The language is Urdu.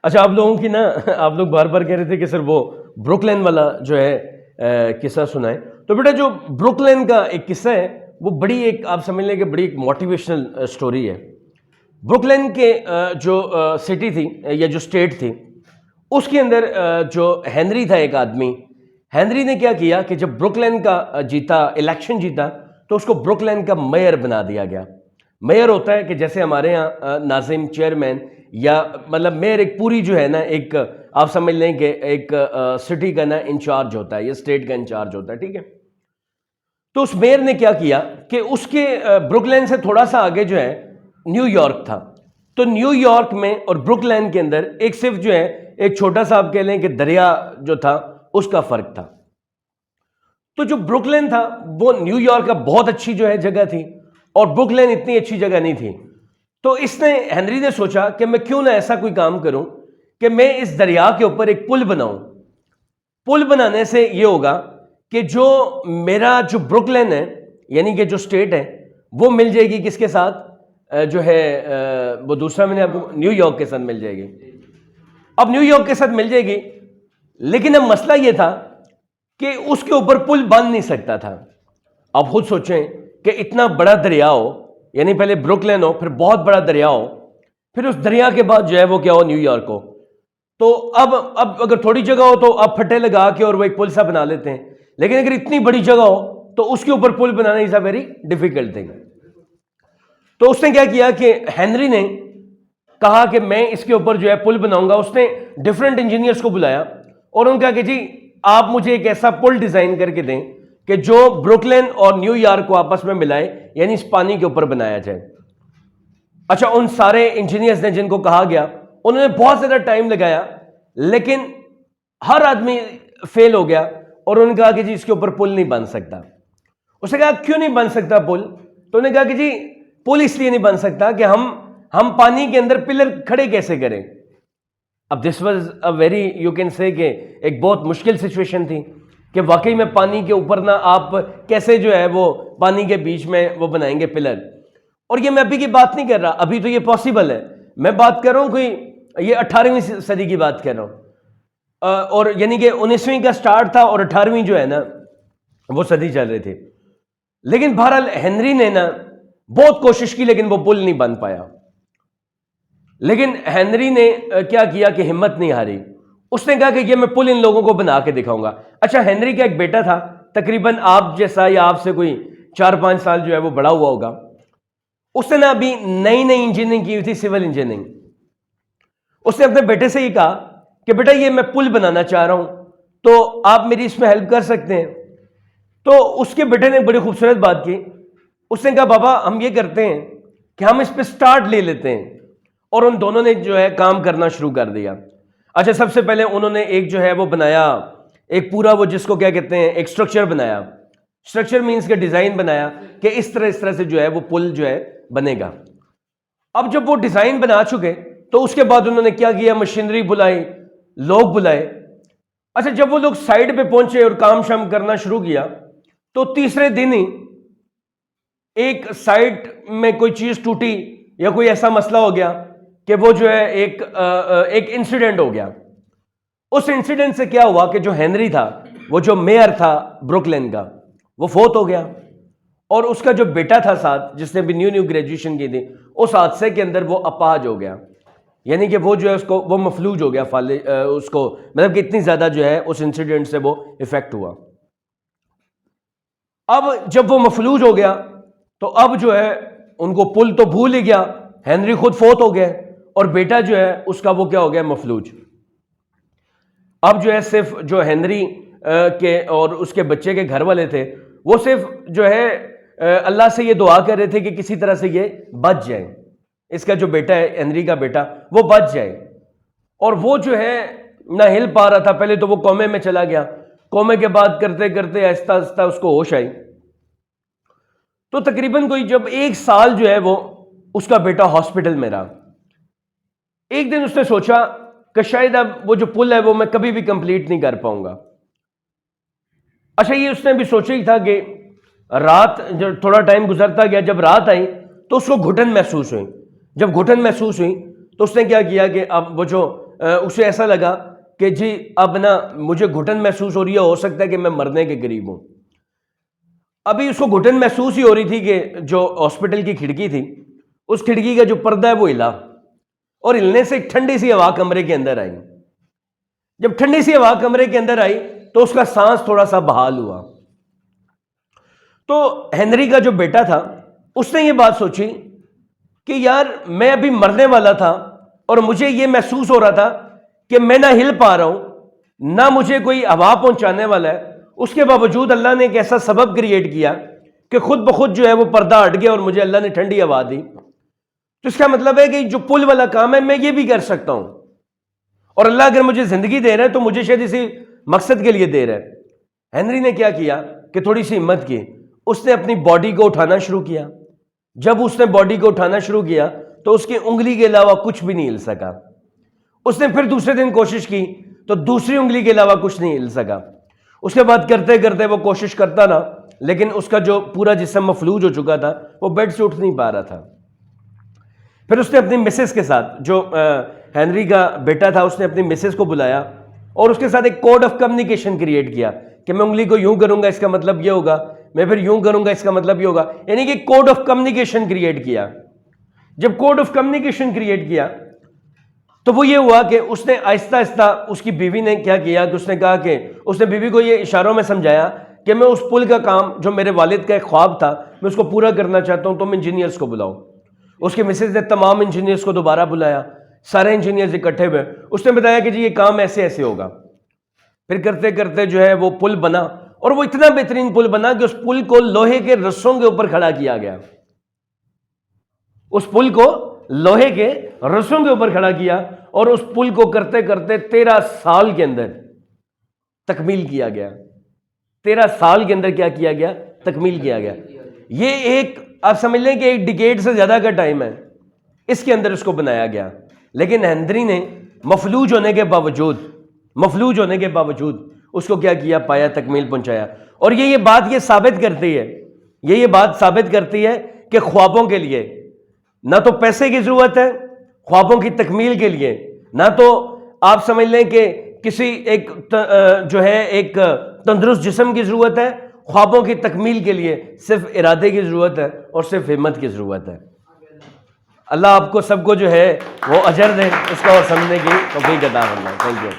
اچھا آپ لوگوں کی نا آپ لوگ بار بار کہہ رہے تھے کہ سر وہ بروکلین والا جو ہے قصہ سنائیں. تو بیٹا جو بروکلین کا ایک قصہ ہے وہ بڑی ایک آپ سمجھ لیں کہ بڑی ایک موٹیویشنل سٹوری ہے. بروکلین کے جو سٹی تھی یا جو اسٹیٹ تھی اس کے اندر جو ہینری تھا ایک آدمی, ہینری نے کیا کیا کہ جب بروکلین کا جیتا الیکشن جیتا تو اس کو بروکلین کا میئر بنا دیا گیا. میئر ہوتا ہے کہ جیسے ہمارے ہاں ناظم چیئرمین یا مطلب میئر ایک پوری جو ہے نا ایک آپ سمجھ لیں کہ ایک سٹی کا نا انچارج ہوتا ہے یا اسٹیٹ کا انچارج ہوتا ہے, ٹھیک ہے. تو اس میئر نے کیا کیا کہ اس کے بروکلین سے تھوڑا سا آگے جو ہے نیو یارک تھا. تو نیو یارک میں اور بروکلین کے اندر ایک صرف جو ہے ایک چھوٹا سا آپ کہہ لیں کہ دریا جو تھا اس کا فرق تھا. تو جو بروکلین تھا وہ نیو یارک کا بہت اچھی جو ہے جگہ تھی اور بروکلین اتنی اچھی جگہ نہیں تھی. تو اس نے ہینری نے سوچا کہ میں کیوں نہ ایسا کوئی کام کروں کہ میں اس دریا کے اوپر ایک پل بناؤں. پل بنانے سے یہ ہوگا کہ جو میرا جو بروکلین ہے یعنی کہ جو اسٹیٹ ہے وہ مل جائے گی کس کے ساتھ, جو ہے وہ دوسرا میں نے آپ کو نیو یارک کے ساتھ مل جائے گی. اب نیو یارک کے ساتھ مل جائے گی, لیکن اب مسئلہ یہ تھا کہ اس کے اوپر پل بن نہیں سکتا تھا. اب خود سوچیں کہ اتنا بڑا دریا ہو, یعنی پہلے بروکلین ہو پھر بہت بڑا دریا ہو, پھر اس دریا کے بعد جو ہے وہ کیا ہو نیو یارک ہو. تو اب اگر تھوڑی جگہ ہو تو اب پھٹے لگا کے اور وہ ایک پل سا بنا لیتے ہیں, لیکن اگر اتنی بڑی جگہ ہو تو اس کے اوپر پل بنانا از اے ویری ڈیفیکلٹ تھنگ. تو اس نے کیا کیا کہ ہینری نے کہا کہ میں اس کے اوپر جو ہے پل بناؤں گا. اس نے ڈفرینٹ انجینئرس کو بلایا اور انہوں نے کہا کہ جی آپ مجھے ایک ایسا پل ڈیزائن کر کے دیں کہ جو بروکلین اور نیو یارک کو آپس میں ملائے, یعنی اس پانی کے اوپر بنایا جائے. اچھا ان سارے انجینئرز نے جن کو کہا گیا انہوں نے بہت زیادہ ٹائم لگایا, لیکن ہر آدمی فیل ہو گیا اور انہوں نے کہا کہ جی اس کے اوپر پل نہیں بن سکتا. اس نے کہا کیوں نہیں بن سکتا پل؟ تو انہوں نے کہا کہ جی پل اس لیے نہیں بن سکتا کہ ہم پانی کے اندر پلر کھڑے کیسے کریں. اب this was a very you can say کہ ایک بہت مشکل سچویشن تھی کہ واقعی میں پانی کے اوپر نہ آپ کیسے جو ہے وہ پانی کے بیچ میں وہ بنائیں گے پلر. اور یہ میں ابھی کی بات نہیں کر رہا, ابھی تو یہ پاسبل ہے, میں بات کر رہا ہوں کوئی یہ 18ویں صدی کی بات کر رہا ہوں, اور یعنی کہ 19ویں کا سٹارٹ تھا اور 18ویں جو ہے نا وہ صدی چل رہی تھی. لیکن بہرحال ہینری نے نا بہت کوشش کی لیکن وہ پل نہیں بن پایا. لیکن ہینری نے کیا کیا کہ ہمت نہیں ہاری. اس نے کہا کہ یہ میں پل ان لوگوں کو بنا کے دکھاؤں گا. اچھا ہینری کا ایک بیٹا تھا تقریباً آپ جیسا یا آپ سے کوئی 4-5 سال جو ہے وہ بڑا ہوا ہوگا. اس نے نا ابھی نئی انجینئرنگ کی ہوئی تھی, سول انجینئرنگ. اس نے اپنے بیٹے سے یہ کہا کہ بیٹا یہ میں پل بنانا چاہ رہا ہوں تو آپ میری اس میں ہیلپ کر سکتے ہیں. تو اس کے بیٹے نے بڑی خوبصورت بات کی. اس نے کہا بابا ہم یہ کرتے ہیں کہ ہم اس پہ سٹارٹ لے لیتے ہیں. اور ان دونوں نے جو ہے کام کرنا شروع کر دیا. اچھا سب سے پہلے انہوں نے ایک جو ہے وہ بنایا ایک پورا وہ جس کو کیا کہتے ہیں ایک سٹرکچر بنایا. سٹرکچر مینس کے ڈیزائن بنایا کہ اس طرح سے جو ہے وہ پل جو ہے بنے گا. اب جب وہ ڈیزائن بنا چکے تو اس کے بعد انہوں نے کیا کیا, مشینری بلائی, لوگ بلائے. اچھا جب وہ لوگ سائڈ پہ پہنچے اور کام شام کرنا شروع کیا تو تیسرے دن ہی ایک سائٹ میں کوئی چیز ٹوٹی یا کوئی ایسا مسئلہ ہو گیا کہ وہ جو ہے ایک انسیڈنٹ ہو گیا. اس انسیڈنٹ سے کیا ہوا کہ جو ہینری تھا وہ جو میئر تھا بروکلین کا وہ فوت ہو گیا, اور اس کا جو بیٹا تھا ساتھ جس نے بھی نیو گریجویشن کی تھی اس حادثے کے اندر وہ اپاہج ہو گیا. یعنی کہ وہ جو ہے اس کو وہ مفلوج ہو گیا, اس کو مطلب کہ اتنی زیادہ جو ہے اس انسیڈنٹ سے وہ افیکٹ ہوا. اب جب وہ مفلوج ہو گیا تو اب جو ہے ان کو پل تو بھول ہی گیا, ہینری خود فوت ہو گئے اور بیٹا جو ہے اس کا وہ کیا ہو گیا مفلوج. اب جو ہے صرف جو ہینری کے اور اس کے بچے کے گھر والے تھے وہ صرف جو ہے اللہ سے یہ دعا کر رہے تھے کہ کسی طرح سے یہ بچ جائے, اس کا جو بیٹا ہے ہینری کا بیٹا وہ بچ جائے. اور وہ جو ہے نہ ہل پا رہا تھا. پہلے تو وہ کومے میں چلا گیا, کومے کے بعد کرتے کرتے آہستہ آہستہ اس کو ہوش آئی. تو تقریباً کوئی جب 1 سال جو ہے وہ اس کا بیٹا ہاسپٹل میں رہا. ایک دن اس نے سوچا کہ شاید اب وہ جو پل ہے وہ میں کبھی بھی کمپلیٹ نہیں کر پاؤں گا. اچھا یہ اس نے بھی سوچا ہی تھا کہ رات جب تھوڑا ٹائم گزرتا گیا, جب رات آئی تو اس کو گھٹن محسوس ہوئی. جب گھٹن محسوس ہوئی تو اس نے کیا کیا کہ اب وہ جو اسے ایسا لگا کہ جی اب نا مجھے گھٹن محسوس ہو رہی ہے، ہو سکتا ہے کہ میں مرنے کے قریب ہوں. ابھی اس کو گھٹن محسوس ہی ہو رہی تھی کہ جو ہاسپٹل کی کھڑکی تھی اس کھڑکی کا جو پردہ ہے وہ ہلا، اور ہلنے سے ایک ٹھنڈی سی ہوا کمرے کے اندر آئی. جب ٹھنڈی سی ہوا کمرے کے اندر آئی تو اس کا سانس تھوڑا سا بحال ہوا. تو ہنری کا جو بیٹا تھا اس نے یہ بات سوچی کہ یار میں ابھی مرنے والا تھا اور مجھے یہ محسوس ہو رہا تھا کہ میں نہ ہل پا رہا ہوں نہ مجھے کوئی ہوا پہنچانے والا ہے، اس کے باوجود اللہ نے ایک ایسا سبب کریٹ کیا کہ خود بخود جو ہے وہ پردہ ہٹ گیا اور مجھے اللہ نے ٹھنڈی ہوا دی. تو اس کا مطلب ہے کہ جو پل والا کام ہے میں یہ بھی کر سکتا ہوں، اور اللہ اگر مجھے زندگی دے رہا ہے تو مجھے شاید اسی مقصد کے لیے دے رہا ہے. ہنری نے کیا کیا کہ تھوڑی سی ہمت کی، اس نے اپنی باڈی کو اٹھانا شروع کیا. جب اس نے باڈی کو اٹھانا شروع کیا تو اس کی انگلی کے علاوہ کچھ بھی نہیں ہل سکا. اس نے پھر دوسرے دن کوشش کی تو دوسری انگلی کے علاوہ کچھ نہیں ہل سکا. اس کے بعد کرتے کرتے وہ کوشش کرتا رہا، لیکن اس کا جو پورا جسم مفلوج ہو چکا تھا، وہ بیڈ سے اٹھ نہیں پا رہا تھا. پھر اس نے اپنی مسز کے ساتھ، جو ہنری کا بیٹا تھا، اس نے اپنی مسز کو بلایا اور اس کے ساتھ ایک کوڈ آف کمیونیکیشن کریٹ کیا کہ میں انگلی کو یوں کروں گا اس کا مطلب یہ ہوگا، میں پھر یوں کروں گا اس کا مطلب یہ ہوگا، یعنی کہ کوڈ آف کمیونیکیشن کریٹ کیا. جب کوڈ آف کمیونیکیشن کریٹ کیا تو وہ یہ ہوا کہ اس نے آہستہ آہستہ، اس کی بیوی نے کیا کیا کہ اس نے کہا کہ اس نے بیوی کو یہ اشاروں میں سمجھایا کہ میں اس پل کا کام جو میرے والد کا ایک خواب تھا میں اس کو پورا کرنا چاہتا ہوں، تم انجینئرز کو بلاؤ. اس کے مسز نے تمام انجینئرز کو دوبارہ بلایا، سارے انجینئرز اکٹھے ہوئے، اس نے بتایا کہ جی یہ کام ایسے ایسے ہوگا. پھر کرتے کرتے جو ہے وہ پل بنا، اور وہ اتنا بہترین پل بنا کہ اس پل کو لوہے کے رسوں کے اوپر کھڑا کیا گیا. اس پل کو لوہے کے رسوں کے اوپر کھڑا کیا، اور اس پل کو کرتے کرتے 13 سال کے اندر تکمیل کیا گیا. 13 سال کے اندر کیا کیا گیا؟ تکمیل کیا گیا. یہ ایک آپ سمجھ لیں کہ ایک ڈیکیڈ سے زیادہ کا ٹائم ہے، اس کے اندر اس کو بنایا گیا. لیکن ہنری نے مفلوج ہونے کے باوجود اس کو کیا کیا؟ پایا، تکمیل پہنچایا. اور یہ بات یہ ثابت کرتی ہے کہ خوابوں کے لیے نہ تو پیسے کی ضرورت ہے، خوابوں کی تکمیل کے لیے نہ تو آپ سمجھ لیں کہ کسی ایک جو ہے ایک تندرست جسم کی ضرورت ہے. خوابوں کی تکمیل کے لیے صرف ارادے کی ضرورت ہے اور صرف ہمت کی ضرورت ہے. اللہ آپ کو سب کو جو ہے وہ اجر دے اس کا اور سمجھنے کی توفیق عطا فرمائے. Thank you.